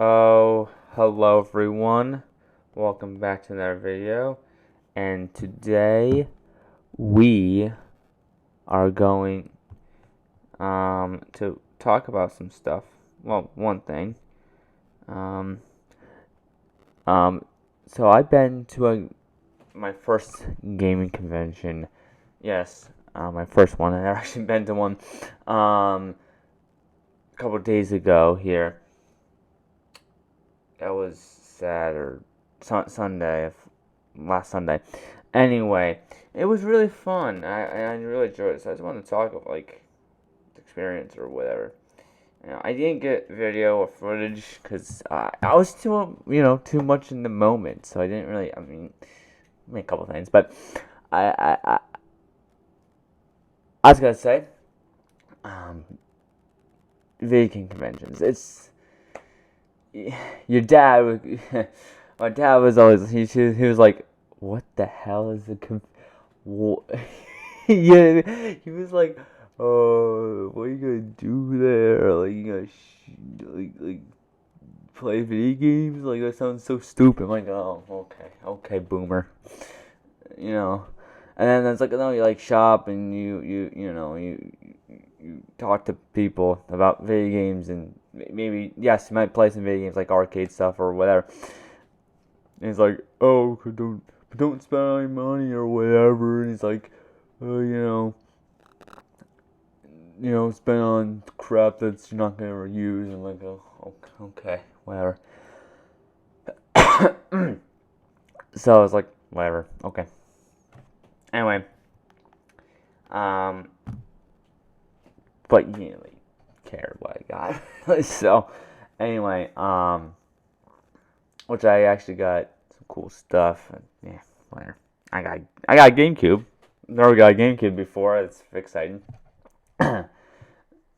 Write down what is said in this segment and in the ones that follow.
Oh, hello everyone. Welcome back to another video. And today we are going to talk about some stuff. Well, one thing. Um um so I've been to my first gaming convention. Yes, my first one. I've actually been to one a couple of days ago here. That was Saturday, Sunday, last Sunday. Anyway, it was really fun. I really enjoyed it. So I just wanted to talk of like the experience or whatever. I didn't get video or footage because I was too much in the moment. So I didn't really. I mean a couple things, but I was gonna say, um, video game conventions. It's your dad. My dad was always he was like, "What the hell is a yeah, he was like, "Oh, what are you gonna do there? Like, you gonna like play video games? Like that sounds so stupid." I'm like, "Oh, okay, boomer." You know. And then it's like, no, you like shop and you talk to people about video games and maybe yes, you might play some video games like arcade stuff or whatever. And he's like, oh, don't spend any money or whatever. And he's like, oh, spend on crap that's you're not gonna ever use. And I'm like, oh, okay, whatever. So I was like, whatever, okay. Anyway, um, but you didn't really care what I got. So anyway, which I actually got some cool stuff. And, yeah, whatever. I got GameCube. Never got a GameCube before. It's exciting.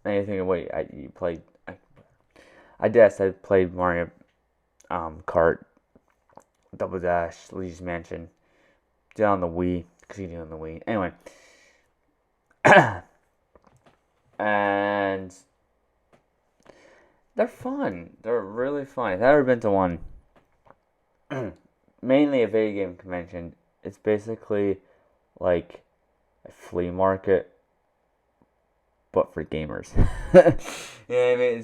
Anything? Wait, you played? I guess I played Mario, Kart, Double Dash, Luigi's Mansion. Did it on the Wii because you did it on the Wii. Anyway, and they're fun. They're really fun. If I've ever been to one, mainly a video game convention, it's basically like a flea market, but for gamers. Yeah, I mean,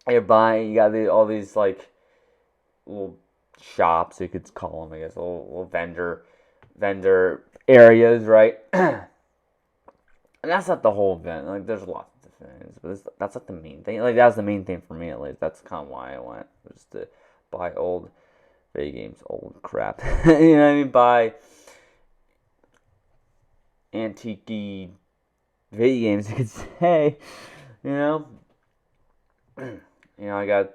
you're buying, you got all these like little shops, you could call them, I guess, little vendor areas, right? And that's not the whole event. Like, there's lots of different things, but that's not the main thing. Like, that's the main thing for me, at least. That's kind of why I went, was to buy old video games, old crap. You know what I mean? Buy antique video games, you could say. You know, I got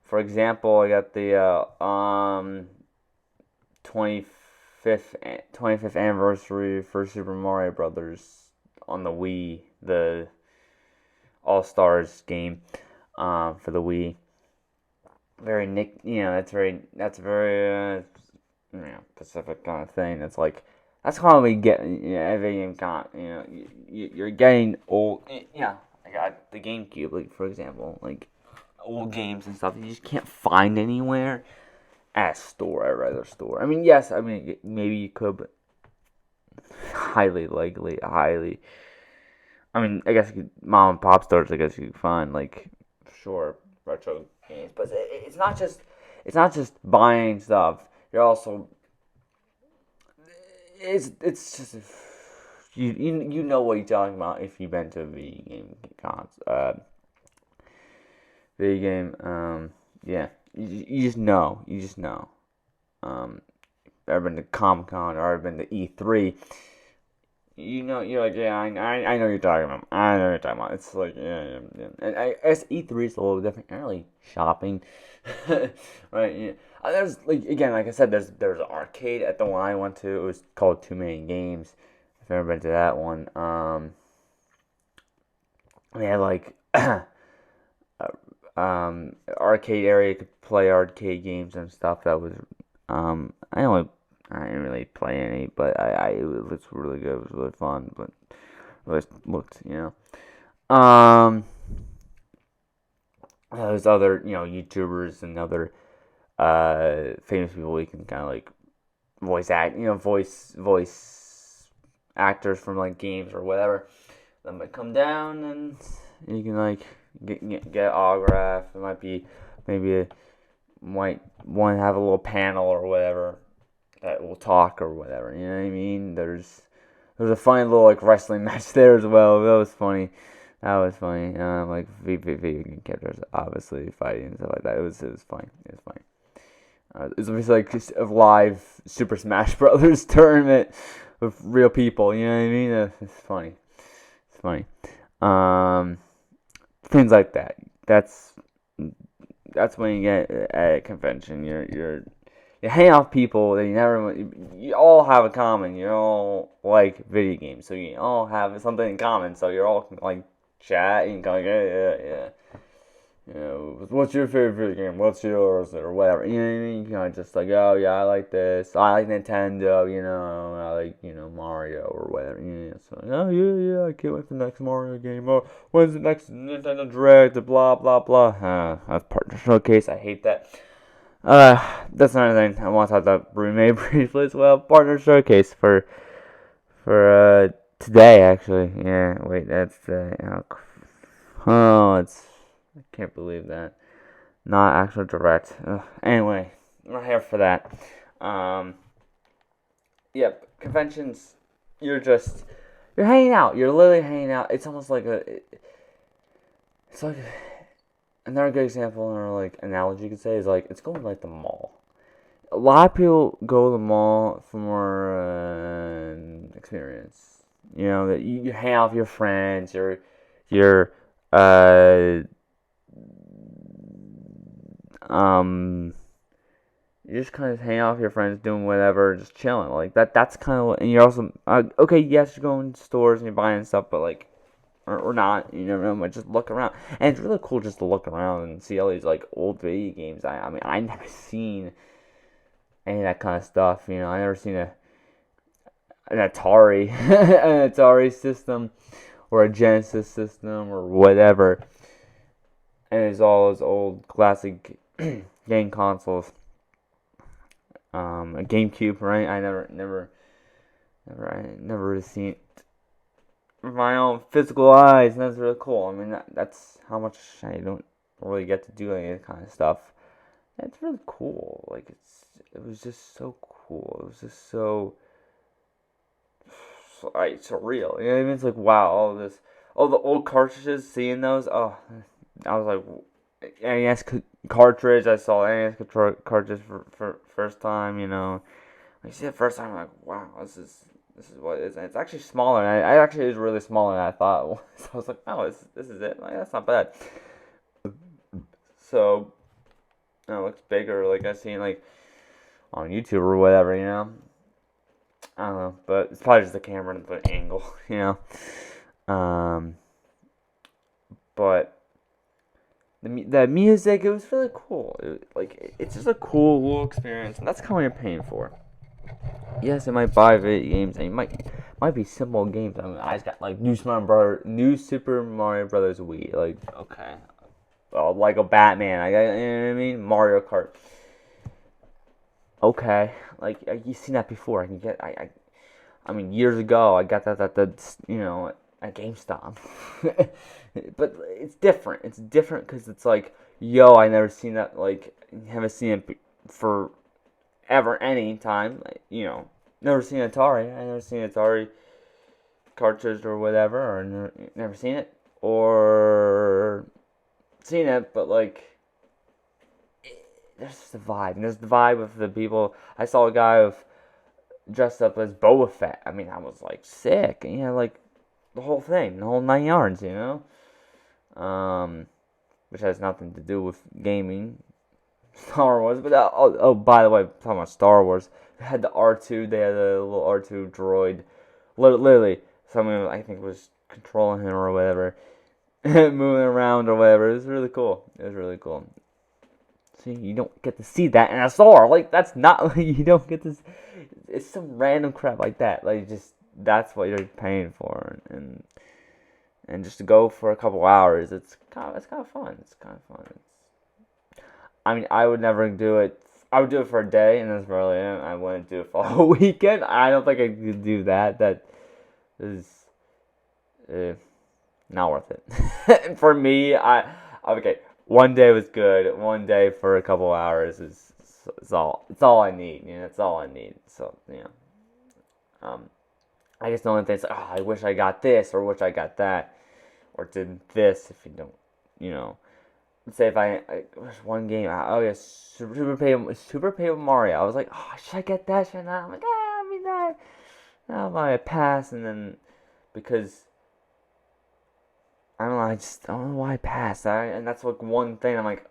for example, I got the 25th anniversary for Super Mario Brothers on the Wii, the All Stars game, for the Wii. Very that's very Pacific kind of thing. It's like that's how we get every game you're getting old. Yeah, I got the GameCube, like for example, like old games and stuff you just can't find anywhere at a store, at a regular store. I mean, yes, I mean maybe you could, but highly likely, highly. I mean, I guess mom and pop stores. I guess you could find like sure retro games, but it's not just buying stuff. You're also it's just you know what you're talking about if you've been to a video game video game yeah, you just know um ever been to Comic Con or ever been to E3, you're like, yeah, I know what you're talking about. I know what you're talking about. It's like, yeah. And I guess E3 is a little different. You're not really shopping, right? Yeah. There's like again, like I said, there's an arcade at the one I went to. It was called Too Many Games. If you've ever been to that one, they had like arcade area. You could play arcade games and stuff. That was I didn't really play any, but it was really good. It was really fun, but it looked. Um, there's other, YouTubers and other famous people you can kind of like voice actors from like games or whatever. That might come down and you can like get autograph. It might be maybe might want to have a little panel or whatever that will talk or whatever. You know what I mean? There's a funny little like wrestling match there as well. That was funny. That was funny. Like video game characters obviously fighting and stuff like that. It was funny. It was funny. It's basically like a live Super Smash Brothers tournament with real people. You know what I mean? It's funny. It's funny. Things like that. That's when you get at a convention. You hang out with people that you all have in common. You all like video games, so you all have something in common. So you're all like chat and go, yeah. What's your favorite video game? What's yours? Or whatever. You know what I mean? You kind of just like, oh yeah, I like this. I like Nintendo. I like Mario or whatever. So oh yeah, I can't wait for the next Mario game. Oh, when's the next Nintendo Direct? Blah blah blah. That's Partner Showcase. I hate that. That's another thing I want to talk about Brunei briefly as well. Partner Showcase for today actually. Yeah, wait, that's the it's. I can't believe that. Not actual direct. Anyway, I'm not here for that. Yep, conventions. You're hanging out. You're literally hanging out. It's almost like it's like another good example or like analogy you could say is like it's going like the mall. A lot of people go to the mall for more experience. That you hang out with your friends. You're you just kind of hang out with your friends, doing whatever, just chilling. Like that's kind of, and you're also okay. Yes, you're going to stores and you're buying stuff, but like, or not. You never know. But just look around, and it's really cool just to look around and see all these like old video games. I mean, I never seen any of that kind of stuff. I never seen an Atari, an Atari system, or a Genesis system, or whatever. And it's all those old classic game consoles. A GameCube, right? I never really seen it with my own physical eyes, and that's really cool. I mean, that's how much I don't really get to do any of that kind of stuff. It's really cool. Like it was just so cool. It was just so like surreal. You know what I mean? It's like wow, all the old cartridges. Seeing those, oh, I was like, NES cartridge. I saw NES cartridge for first time. When you see it first time, I'm like, wow, this is what it is. And it's actually smaller. And I actually is really smaller than I thought. So I was like, oh, this is it. Like that's not bad. So, it looks bigger. Like I've seen like on YouTube or whatever. I don't know, but it's probably just the camera and the angle. But the music, it was really cool. It's just a cool little experience, and that's kind of what you're paying for. Yes, it might buy video games, and it might be simple games. I mean, I just got like new Super Mario Brothers Wii. Like, okay, like a Batman. I got, you know what I mean? Mario Kart. Okay, like you've seen that before. I mean, years ago, I got that at at GameStop. But it's different. It's different because it's like, yo, I never seen that. Like, haven't seen it for ever, any time. Like, never seen Atari. I never seen Atari cartridge or whatever, or never seen it, or seen it, but like, there's just a vibe. And there's the vibe of the people. I saw a guy dressed up as Boba Fett. I mean, I was like sick. Like the whole thing, the whole 9 yards. Which has nothing to do with gaming, Star Wars. But by the way, talking about Star Wars, they had the R2. They had a little R2 droid. Literally, someone I think was controlling him or whatever, moving around or whatever. It was really cool. See, you don't get to see that in a store. Like that's not you don't get to. It's some random crap like that. Like that's what you're paying for, and just to go for a couple hours, it's kind of fun. It's kind of fun. I mean, I would never do it. I would do it for a day, and that's really it. I wouldn't do it for a whole weekend. I don't think I could do that. That is not worth it. For me, okay. One day was good. One day for a couple hours is all. It's all I need. It's all I need. So I guess the only thing is, oh, I wish I got this or wish I got that or did this. If you don't, let's say if there's one game. Oh yeah, Super Paper Mario. I was like, oh, should I get that? Should I not? I'm like, I mean that. Now I pass, and then because I don't know, I don't know why I passed. And that's like one thing I'm like,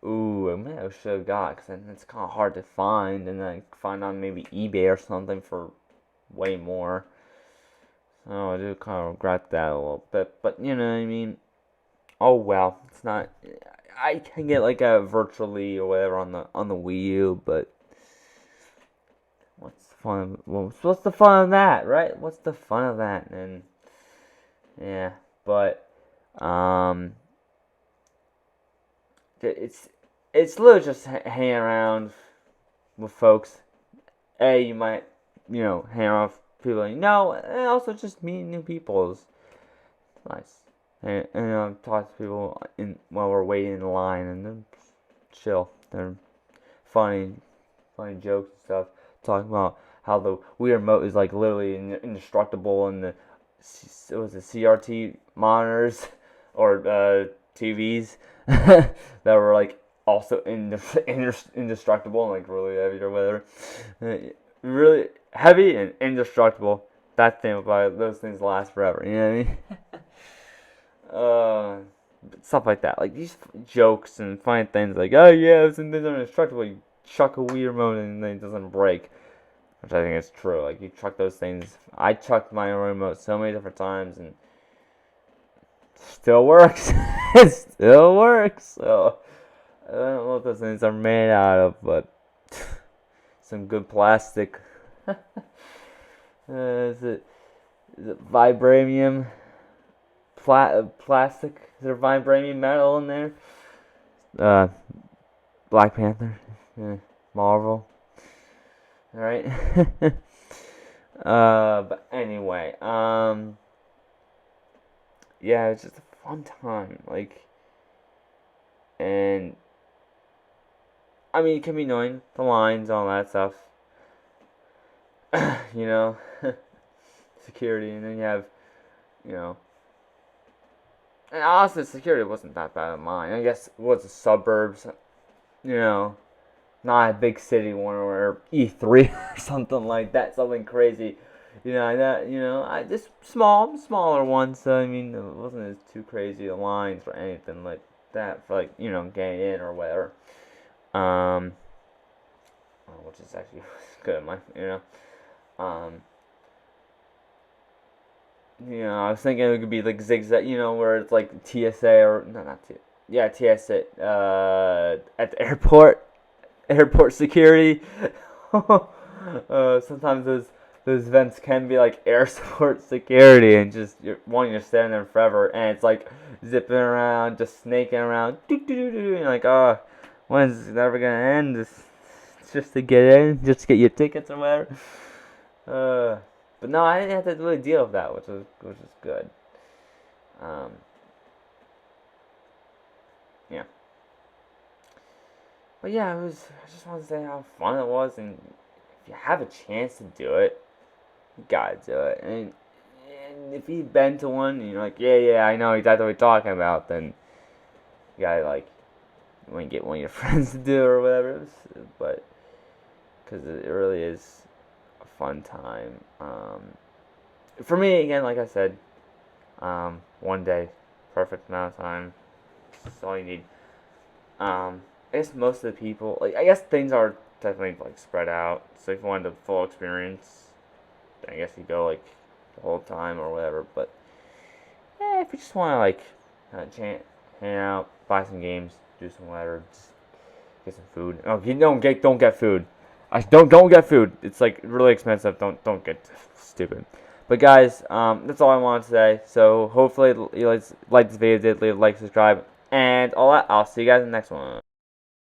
ooh, I maybe I should have got because it's kind of hard to find, and then find on maybe eBay or something for way more. So I do kind of regret that a little bit, but you know what I mean. Oh well, it's not. I can get like a virtually or whatever on the Wii U, but what's the fun? What's the fun of that, right? What's the fun of that? And yeah, but it's literally just hanging around with folks. You might hang around with people and also just meeting new people is nice. And talk to people while we're waiting in line, and they're chill. They're funny jokes and stuff. Talking about how the Wii remote is like literally indestructible, and it was the CRT monitors or TVs that were like also indestructible and like really heavy or whatever. Really heavy and indestructible. That thing about those things last forever. You know what I mean? Stuff like that, like these jokes and funny things, like, oh yeah, those things are indestructible. You chuck a Wii remote and then it doesn't break, which I think is true. Like you chuck those things. I chucked my remote so many different times and it still works. It still works. So I don't know what those things are made out of, but some good plastic. Is it vibranium? Plastic? Is there vibranium metal in there? Black Panther, Marvel. All right. But anyway, yeah, it's just a fun time. Like, and I mean, it can be annoying, the lines, all that stuff. Security, and then you have, and honestly, security wasn't that bad of mine. I guess it was the suburbs, not a big city one or E3 or something like that, something crazy, I just smaller ones. So I mean, it wasn't as too crazy the lines or anything like that for like getting in or whatever. Which is actually good, I was thinking it could be like zigzag, where it's like TSA or no, not TSA. Yeah, TSA. At the airport security. Sometimes those events can be like airport security, and just you're standing there forever, and it's like zipping around, just snaking around, and you're like, oh, when's it never gonna end? It's just to get in, just to get your tickets or whatever. But no, I didn't have to really deal with that, which is good. Yeah. But yeah, I just want to say how fun it was, and if you have a chance to do it, you gotta do it. And if you've been to one, and you're like, yeah, I know exactly what you're talking about, then you gotta like, you want to get one of your friends to do it or whatever. But because it really is a fun time. For me, again, like I said, one day, perfect amount of time. That's all you need. I guess most of the people, I guess things are definitely like spread out. So if you wanted the full experience, then I guess you go like the whole time or whatever. But if you just want to like hang out, buy some games, do some whatever, just get some food. Oh, you don't get food. Don't get food. It's like really expensive. Don't get stupid. But guys, that's all I wanted to say. So hopefully you like this video, leave a like, subscribe, and all that. I'll see you guys in the next one.